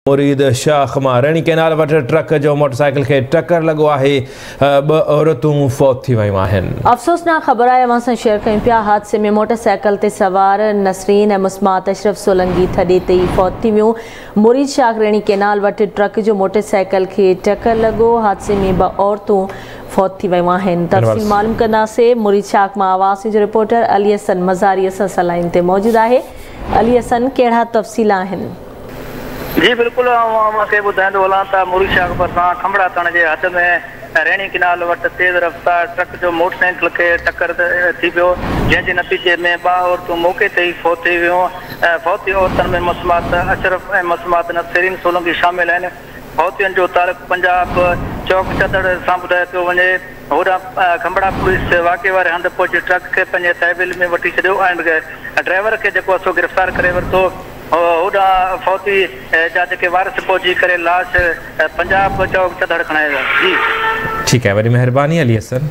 मुरीद शाख मां रणी कैनाल वट ट्रक जो मोटरसाइकिल के टक्कर लगो है। ब औरतूं फौत थी वयूं आहिनि। अफ़सोसनाक ख़बर आहे असां शेयर कयूं पिया। हादसे में मोटरसाइकिल ते सवार नसरीन ऐं मुस्मात अशरफ सोलंगी थॾे ते ई फौत थी वियूं। मुरीद शाख रणी कैनाल वट ट्रक जो मोटरसाइकिल के टक्कर लगो। हादसे में ब औरतूं फौत थी वयूं आहिनि। तफ़सील मालूम कंदासीं। मुरीद शाख मां आवाज़ जो रिपोर्टर अली हसन मज़ारी असां सां लाइन ते मौजूद आहे। अली हसन, कहिड़ा तफ़सील आहिनि? जी बिल्कुल, मूंखे ॿुधाईंदो हलां त मुरीद शाख भरिसां खंबड़ा थाणे जे हद में रैणी किनाल वटि तेज़ रफ़्तार ट्रक जो मोटरसाइकिल खे टक्कर थी पियो, जंहिंजे नतीजे में ॿ औरतूं मौक़े ते ई फौत थी वियूं। फौती औरतुनि में मुस्मात अशरफ ऐं मुस्मात नसरीन सोलंगी शामिल आहिनि। फौतियुनि जो तालुक़ु पंजाब चौक चदड़ सां ॿुधायो पियो वञे। होॾां खंबड़ा पुलिस वाक़े वारे हंधि पहुची ट्रक खे पंहिंजे तहवील में वठी छॾियो ऐं ड्राइवर खे जेको आहे सो गिरफ़्तार करे वरितो। होॾां फौती जा जेके वारिस पहुची करे लाश पंजाब चौक चदड़ खणाए विया। जी ठीक है, वरी मेहरबानी अली हसन।